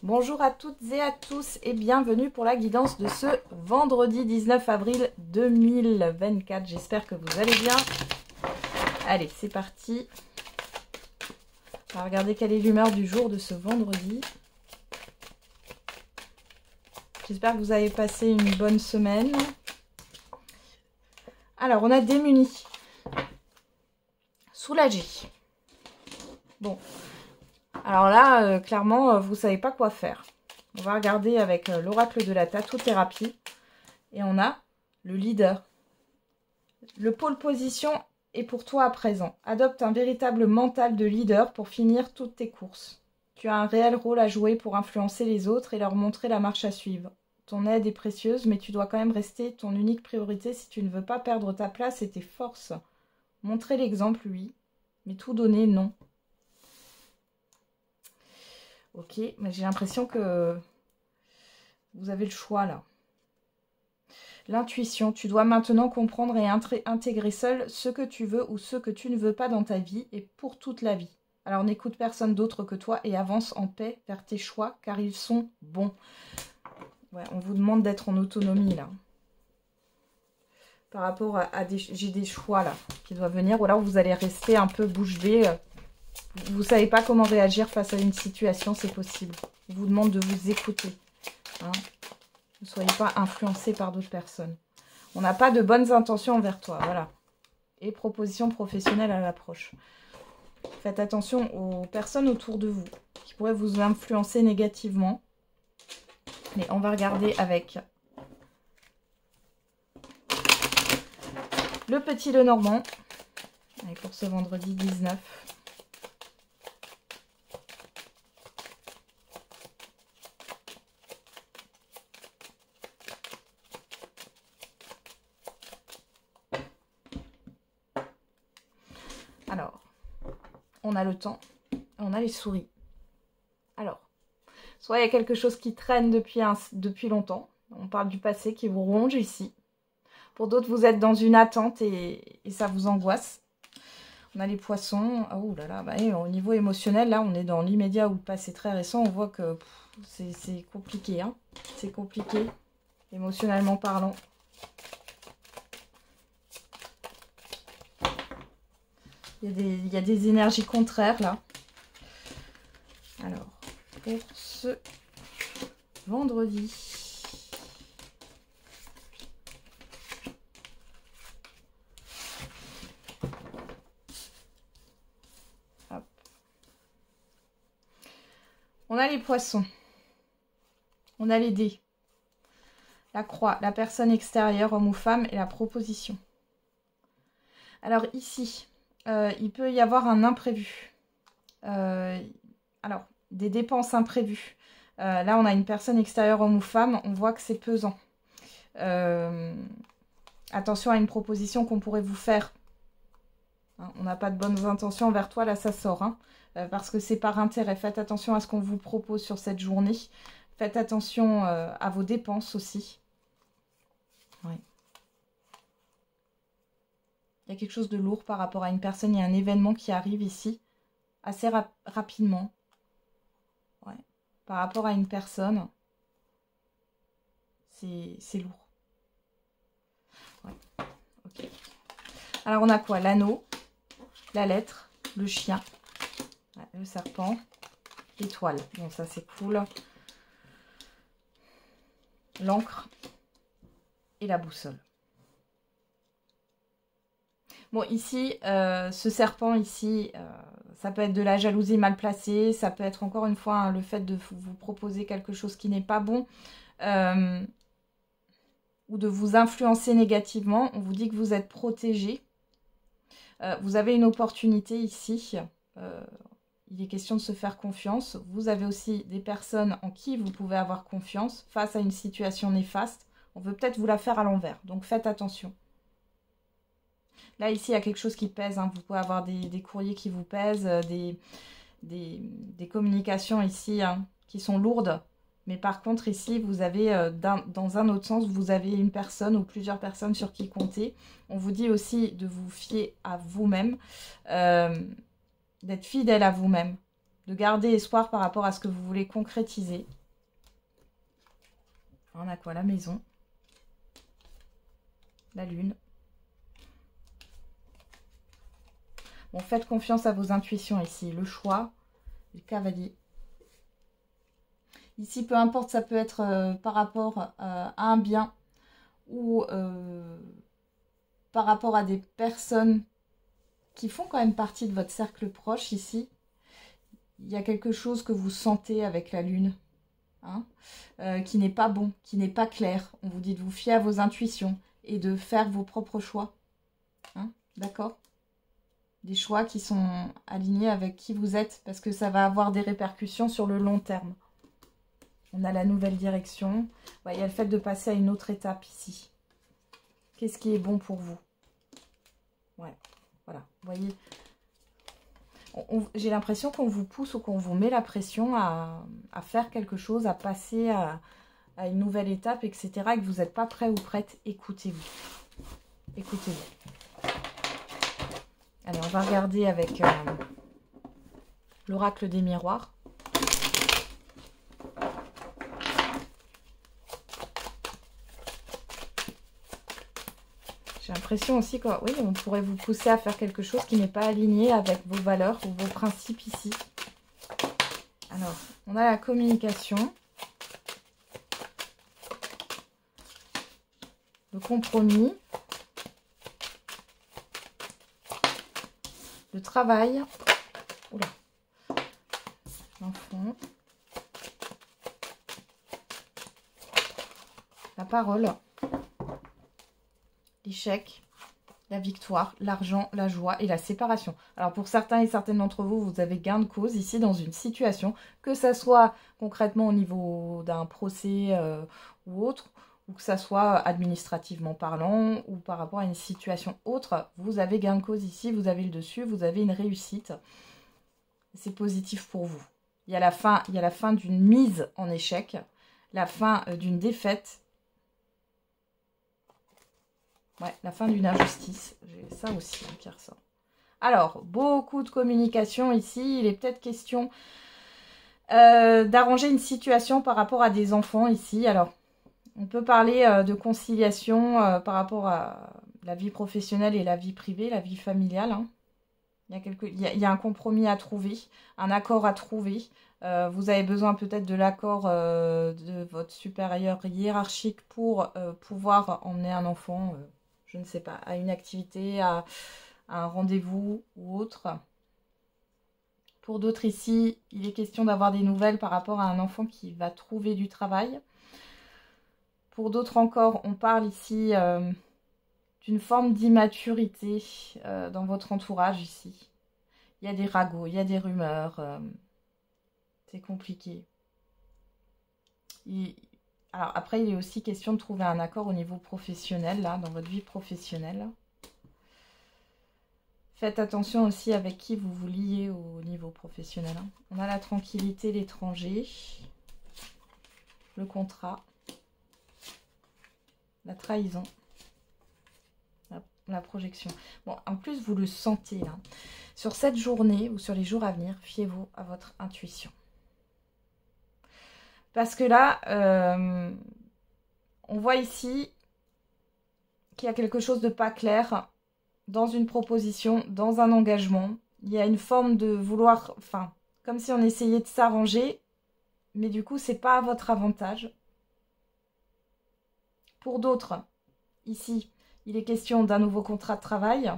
Bonjour à toutes et à tous et bienvenue pour la guidance de ce vendredi 19 avril 2024. J'espère que vous allez bien. Allez, c'est parti. On va regarder quelle est l'humeur du jour de ce vendredi. J'espère que vous avez passé une bonne semaine. Alors, on a démuni. Soulagé. Bon. Alors là, clairement, vous ne savez pas quoi faire. On va regarder avec l'oracle de la tatothérapie. Et on a le leader. Le pôle position est pour toi à présent. Adopte un véritable mental de leader pour finir toutes tes courses. Tu as un réel rôle à jouer pour influencer les autres et leur montrer la marche à suivre. Ton aide est précieuse, mais tu dois quand même rester ton unique priorité si tu ne veux pas perdre ta place et tes forces. Montrer l'exemple, oui, mais tout donner, non. Ok, mais j'ai l'impression que vous avez le choix là. L'intuition, tu dois maintenant comprendre et intégrer seul ce que tu veux ou ce que tu ne veux pas dans ta vie et pour toute la vie. Alors n'écoute personne d'autre que toi et avance en paix vers tes choix car ils sont bons. Ouais, on vous demande d'être en autonomie là. Par rapport à des... J'ai des choix là qui doivent venir ou alors vous allez rester un peu bouche bée. Vous ne savez pas comment réagir face à une situation, c'est possible. On vous demande de vous écouter. Hein. Ne soyez pas influencé par d'autres personnes. On n'a pas de bonnes intentions envers toi, voilà. Et propositions professionnelles à l'approche. Faites attention aux personnes autour de vous qui pourraient vous influencer négativement. Mais on va regarder avec le petit Lenormand. Allez, pour ce vendredi 19. Alors, on a le temps, on a les souris. Alors, soit il y a quelque chose qui traîne depuis longtemps. On parle du passé qui vous ronge ici. Pour d'autres, vous êtes dans une attente et ça vous angoisse. On a les poissons. Oh là là, bah, au niveau émotionnel, là, on est dans l'immédiat ou le passé très récent. On voit que c'est compliqué. Hein. C'est compliqué, émotionnellement parlant. Il y a des énergies contraires, là. Alors, pour ce vendredi... Hop. On a les poissons. On a les dés. La croix, la personne extérieure, homme ou femme, et la proposition. Alors ici... il peut y avoir un imprévu. Alors, des dépenses imprévues. Là, on a une personne extérieure, homme ou femme. On voit que c'est pesant. Attention à une proposition qu'on pourrait vous faire. Hein, on n'a pas de bonnes intentions envers toi. Là, ça sort. Hein, parce que c'est par intérêt. Faites attention à ce qu'on vous propose sur cette journée. Faites attention à vos dépenses aussi. Ouais. Il y a quelque chose de lourd par rapport à une personne. Il y a un événement qui arrive ici assez rapidement. Ouais. Par rapport à une personne, c'est lourd. Ouais. Ok. Alors on a quoi? L'anneau, la lettre, le chien, ouais, le serpent, l'étoile. Bon, ça c'est cool. L'encre et la boussole. Bon, ici, ce serpent ici, ça peut être de la jalousie mal placée, ça peut être encore une fois hein, le fait de vous proposer quelque chose qui n'est pas bon, ou de vous influencer négativement. On vous dit que vous êtes protégé. Vous avez une opportunité ici. Il est question de se faire confiance. Vous avez aussi des personnes en qui vous pouvez avoir confiance face à une situation néfaste. On veut peut-être vous la faire à l'envers, donc faites attention. Là, ici, il y a quelque chose qui pèse. Hein. Vous pouvez avoir des courriers qui vous pèsent, des communications ici hein, qui sont lourdes. Mais par contre, ici, vous avez, dans un autre sens, vous avez une personne ou plusieurs personnes sur qui compter. On vous dit aussi de vous fier à vous-même, d'être fidèle à vous-même, de garder espoir par rapport à ce que vous voulez concrétiser. On a quoi? La maison. La lune. Bon, faites confiance à vos intuitions ici. Le choix, le cavalier. Ici, peu importe, ça peut être par rapport à un bien ou par rapport à des personnes qui font quand même partie de votre cercle proche ici. Il y a quelque chose que vous sentez avec la lune, hein, qui n'est pas bon, qui n'est pas clair. On vous dit de vous fier à vos intuitions et de faire vos propres choix. Hein, d'accord? Des choix qui sont alignés avec qui vous êtes, parce que ça va avoir des répercussions sur le long terme. On a la nouvelle direction. Ouais, il y a le fait de passer à une autre étape ici. Qu'est-ce qui est bon pour vous? Ouais, voilà. Vous voyez, j'ai l'impression qu'on vous pousse ou qu'on vous met la pression à faire quelque chose, à passer à une nouvelle étape, etc. Et que vous n'êtes pas prêt ou prête. Écoutez-vous. Écoutez-vous. Allez, on va regarder avec l'oracle des miroirs. J'ai l'impression aussi que oui, on pourrait vous pousser à faire quelque chose qui n'est pas aligné avec vos valeurs ou vos principes ici. Alors, on a la communication, le compromis, le travail, oula, l'enfant, la parole, l'échec, la victoire, l'argent, la joie et la séparation. Alors pour certains et certaines d'entre vous, vous avez gain de cause ici dans une situation, que ça soit concrètement au niveau d'un procès ou autre, ou que ça soit administrativement parlant, ou par rapport à une situation autre, vous avez gain de cause ici, vous avez le dessus, vous avez une réussite. C'est positif pour vous. Il y a la fin d'une mise en échec, la fin d'une défaite. Ouais, la fin d'une injustice. J'ai ça aussi qui ressort. Alors, beaucoup de communication ici. Il est peut-être question d'arranger une situation par rapport à des enfants ici. Alors, on peut parler de conciliation par rapport à la vie professionnelle et la vie privée, la vie familiale. Hein. Il y a un compromis à trouver, un accord à trouver. Vous avez besoin peut-être de l'accord de votre supérieur hiérarchique pour pouvoir emmener un enfant... je ne sais pas, à une activité, à un rendez-vous ou autre. Pour d'autres ici, il est question d'avoir des nouvelles par rapport à un enfant qui va trouver du travail. Pour d'autres encore, on parle ici d'une forme d'immaturité dans votre entourage ici. Il y a des ragots, il y a des rumeurs. C'est compliqué. Alors après, il est aussi question de trouver un accord au niveau professionnel, là, dans votre vie professionnelle. Faites attention aussi avec qui vous vous liez au niveau professionnel. Hein. On a la tranquillité, l'étranger, le contrat, la trahison, la projection. Bon, en plus, vous le sentez, là. Sur cette journée ou sur les jours à venir, fiez-vous à votre intuition. Parce que là, on voit ici qu'il y a quelque chose de pas clair dans une proposition, dans un engagement. Il y a une forme de vouloir, enfin, comme si on essayait de s'arranger, mais du coup, c'est pas à votre avantage. Pour d'autres, ici, il est question d'un nouveau contrat de travail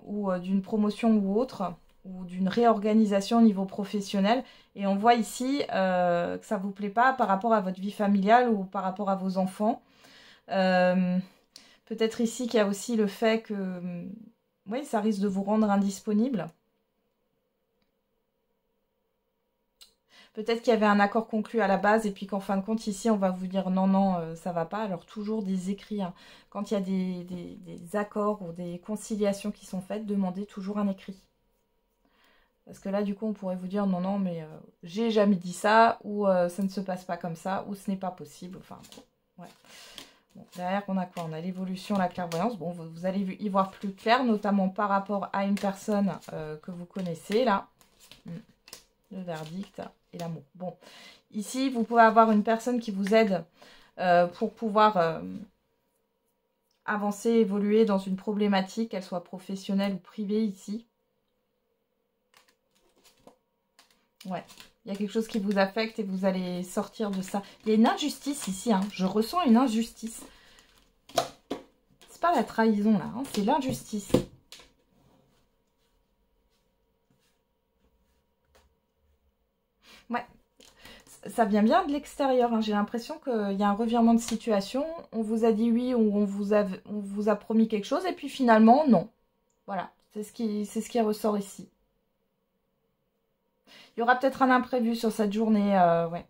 ou d'une promotion ou autre, ou d'une réorganisation au niveau professionnel. Et on voit ici que ça ne vous plaît pas par rapport à votre vie familiale ou par rapport à vos enfants. Peut-être ici qu'il y a aussi le fait que oui, ça risque de vous rendre indisponible. Peut-être qu'il y avait un accord conclu à la base et puis qu'en fin de compte, ici, on va vous dire non, non, ça va pas. Alors, toujours des écrits. Hein. Quand il y a des accords ou des conciliations qui sont faites, demandez toujours un écrit. Parce que là, du coup, on pourrait vous dire non, non, mais j'ai jamais dit ça, ou ça ne se passe pas comme ça, ou ce n'est pas possible. Enfin, ouais. Bon, derrière, on a quoi? On a l'évolution, la clairvoyance. Bon, vous allez y voir plus clair, notamment par rapport à une personne que vous connaissez, là. Le verdict. et l'amour. Bon, ici, vous pouvez avoir une personne qui vous aide pour pouvoir avancer, évoluer dans une problématique, qu'elle soit professionnelle ou privée ici. Ouais, il y a quelque chose qui vous affecte et vous allez sortir de ça. Il y a une injustice ici, hein. Je ressens une injustice. C'est pas la trahison là, hein. C'est l'injustice. Ouais, ça vient bien de l'extérieur, hein. J'ai l'impression qu'il y a un revirement de situation. On vous a dit oui ou on vous a promis quelque chose et puis finalement, non. Voilà, c'est ce qui ressort ici. Il y aura peut-être un imprévu sur cette journée, ouais,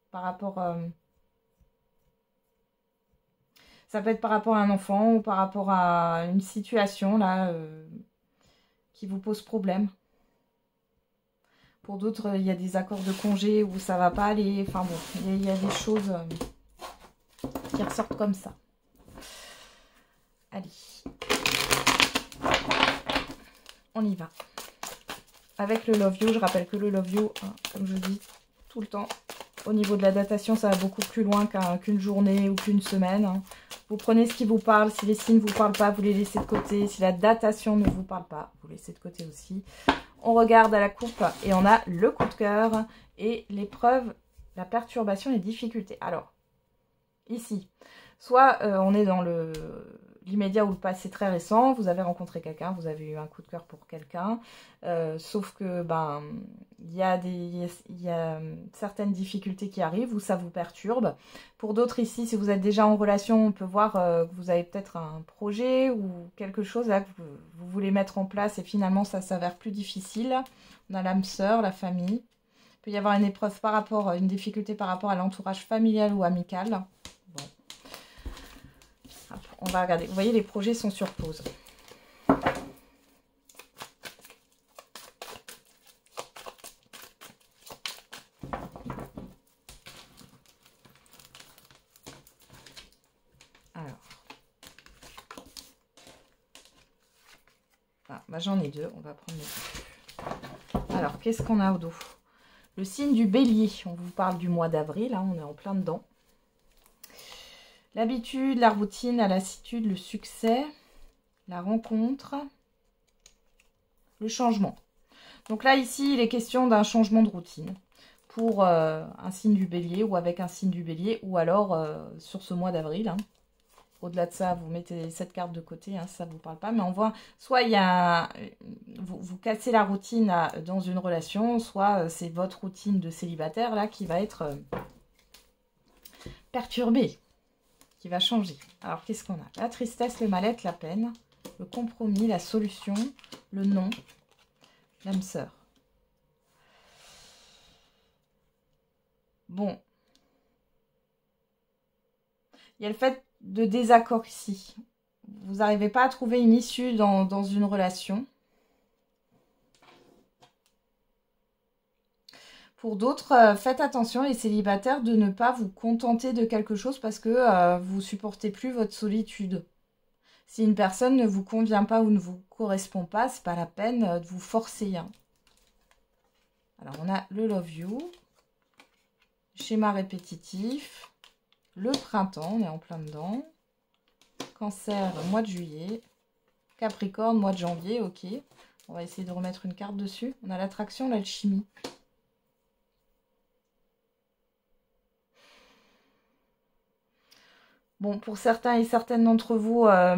par rapport... ça peut être par rapport à un enfant ou par rapport à une situation, là, qui vous pose problème. Pour d'autres, il y a des accords de congé où ça va pas aller. Enfin bon, il y a des choses qui ressortent comme ça. Allez. On y va. Avec le Love You, je rappelle que le Love You, hein, comme je dis tout le temps, au niveau de la datation, ça va beaucoup plus loin qu'une journée ou qu'une semaine. Hein. Vous prenez ce qui vous parle. Si les signes ne vous parlent pas, vous les laissez de côté. Si la datation ne vous parle pas, vous laissez de côté aussi. On regarde à la coupe et on a le coup de cœur et l'épreuve, la perturbation et les difficultés. Alors, ici, soit on est dans l'immédiat ou le passé très récent, vous avez rencontré quelqu'un, vous avez eu un coup de cœur pour quelqu'un, sauf que ben il y a certaines difficultés qui arrivent où ça vous perturbe. Pour d'autres ici, si vous êtes déjà en relation, on peut voir que vous avez peut-être un projet ou quelque chose là que vous voulez mettre en place et finalement ça s'avère plus difficile. On a l'âme sœur, la famille. Il peut y avoir une épreuve par rapport, une difficulté par rapport à l'entourage familial ou amical. Bon. On va regarder. Vous voyez, les projets sont sur pause. Alors. Ah, bah j'en ai deux. On va prendre les deux. Alors, qu'est-ce qu'on a au dos? Le signe du bélier. On vous parle du mois d'avril. Hein, on est en plein dedans. L'habitude, la routine, la lassitude, le succès, la rencontre, le changement. Donc là, ici, il est question d'un changement de routine pour un signe du bélier ou avec un signe du bélier ou alors sur ce mois d'avril. Hein. Au-delà de ça, vous mettez cette carte de côté, hein, ça ne vous parle pas. Mais on voit, soit il y a vous cassez la routine dans une relation, soit c'est votre routine de célibataire là qui va être perturbée, qui va changer. Alors, qu'est-ce qu'on a? La tristesse, le mal-être, la peine, le compromis, la solution, le non, l'âme sœur. Bon. Il y a le fait de désaccord ici. Vous n'arrivez pas à trouver une issue dans une relation. Pour d'autres, faites attention les célibataires de ne pas vous contenter de quelque chose parce que vous ne supportez plus votre solitude. Si une personne ne vous convient pas ou ne vous correspond pas, c'est pas la peine de vous forcer. Hein. Alors on a le Love You, schéma répétitif, le printemps, on est en plein dedans, Cancer, mois de juillet, Capricorne, mois de janvier, ok. On va essayer de remettre une carte dessus. On a l'attraction, l'alchimie. Bon, pour certains et certaines d'entre vous, la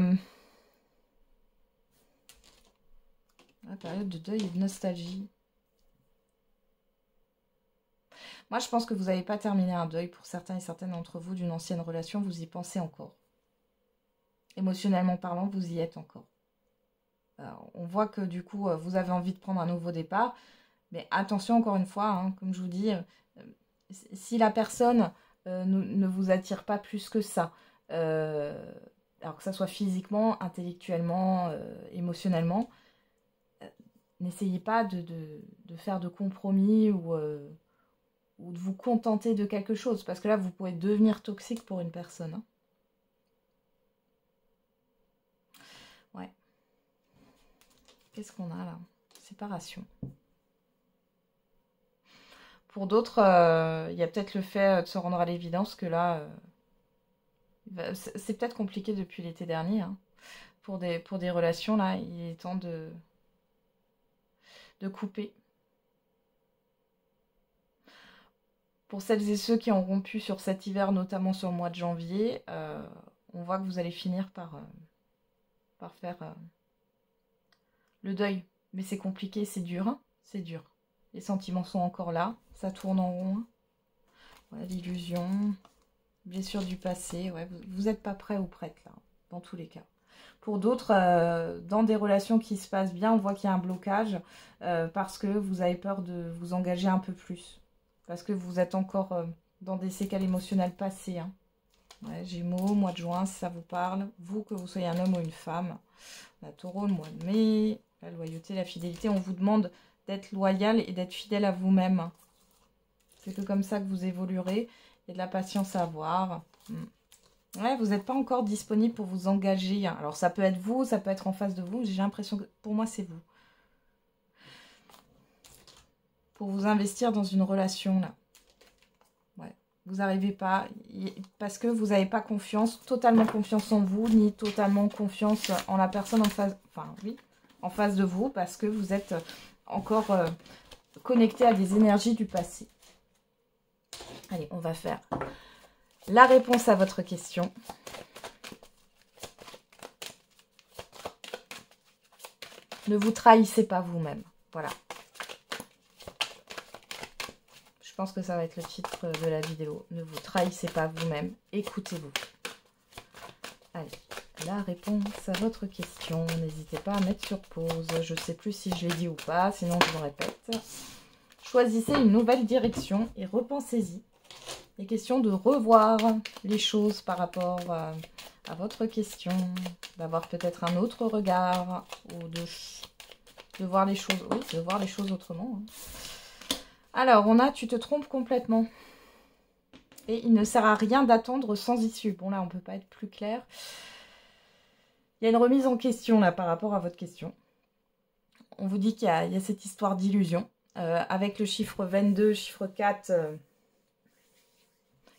période de deuil et de nostalgie. Moi, je pense que vous n'avez pas terminé un deuil. Pour certains et certaines d'entre vous d'une ancienne relation, vous y pensez encore. Émotionnellement parlant, vous y êtes encore. Alors, on voit que du coup, vous avez envie de prendre un nouveau départ. Mais attention, encore une fois, hein, comme je vous dis, si la personne ne vous attire pas plus que ça, alors que ça soit physiquement, intellectuellement, émotionnellement, n'essayez pas de faire de compromis ou de vous contenter de quelque chose. Parce que là, vous pouvez devenir toxique pour une personne. Hein. Ouais. Qu'est-ce qu'on a là? Séparation. Pour d'autres, il y a peut-être le fait de se rendre à l'évidence que là, c'est peut-être compliqué depuis l'été dernier. Hein. Pour des relations, là, il est temps de couper. Pour celles et ceux qui ont rompu sur cet hiver, notamment sur le mois de janvier, on voit que vous allez finir par faire le deuil. Mais c'est compliqué, c'est dur. Hein, c'est dur. Les sentiments sont encore là. Ça tourne en rond. Voilà, l'illusion. Blessure du passé. Ouais, vous n'êtes pas prêt ou prête, là. Dans tous les cas. Pour d'autres, dans des relations qui se passent bien, on voit qu'il y a un blocage parce que vous avez peur de vous engager un peu plus. Parce que vous êtes encore dans des séquelles émotionnelles passées. Hein. Ouais, Gémeaux, mois de juin, si ça vous parle. Vous, que vous soyez un homme ou une femme. La Taureau, le mois de mai. La loyauté, la fidélité. On vous demande d'être loyal et d'être fidèle à vous-même. C'est que comme ça que vous évoluerez. Il y a de la patience à avoir. Ouais, vous n'êtes pas encore disponible pour vous engager. Alors, ça peut être vous, ça peut être en face de vous. J'ai l'impression que pour moi, c'est vous. Pour vous investir dans une relation, là. Ouais, vous n'arrivez pas. Parce que vous n'avez pas totalement confiance en vous, ni totalement confiance en la personne en face. Enfin, oui, en face de vous, parce que vous êtes encore connecté à des énergies du passé. Allez, on va faire la réponse à votre question. Ne vous trahissez pas vous-même. Voilà. Je pense que ça va être le titre de la vidéo. Ne vous trahissez pas vous-même. Écoutez-vous. Allez, la réponse à votre question. N'hésitez pas à mettre sur pause. Je ne sais plus si je l'ai dit ou pas, sinon je le répète. Choisissez une nouvelle direction et repensez-y. Il est question de revoir les choses par rapport à votre question, d'avoir peut-être un autre regard ou de voir les choses, oui, de voir les choses autrement. Hein. Alors, on a « tu te trompes complètement ». Et il ne sert à rien d'attendre sans issue. Bon, là, on ne peut pas être plus clair. Il y a une remise en question, là, par rapport à votre question. On vous dit qu'il y a cette histoire d'illusion. Avec le chiffre 22, chiffre 4... je ne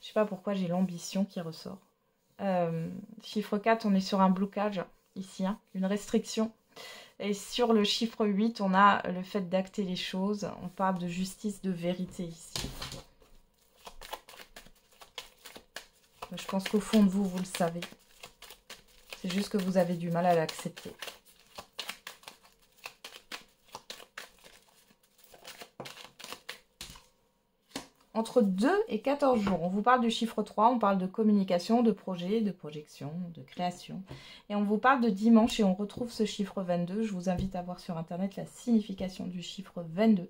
sais pas pourquoi j'ai l'ambition qui ressort. Chiffre 4, on est sur un blocage, ici, hein, une restriction. Et sur le chiffre 8, on a le fait d'acter les choses. On parle de justice, de vérité ici. Je pense qu'au fond de vous, vous le savez. C'est juste que vous avez du mal à l'accepter. Entre 2 et 14 jours, on vous parle du chiffre 3, on parle de communication, de projet, de projection, de création. Et on vous parle de dimanche et on retrouve ce chiffre 22. Je vous invite à voir sur internet la signification du chiffre 22.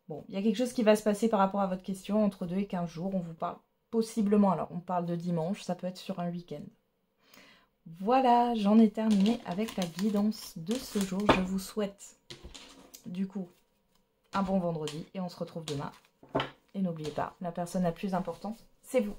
Bon, il y a quelque chose qui va se passer par rapport à votre question entre 2 et 15 jours. On vous parle possiblement, alors on parle de dimanche, ça peut être sur un week-end. Voilà, j'en ai terminé avec la guidance de ce jour. Je vous souhaite du coup un bon vendredi et on se retrouve demain. Et n'oubliez pas, la personne la plus importante, c'est vous.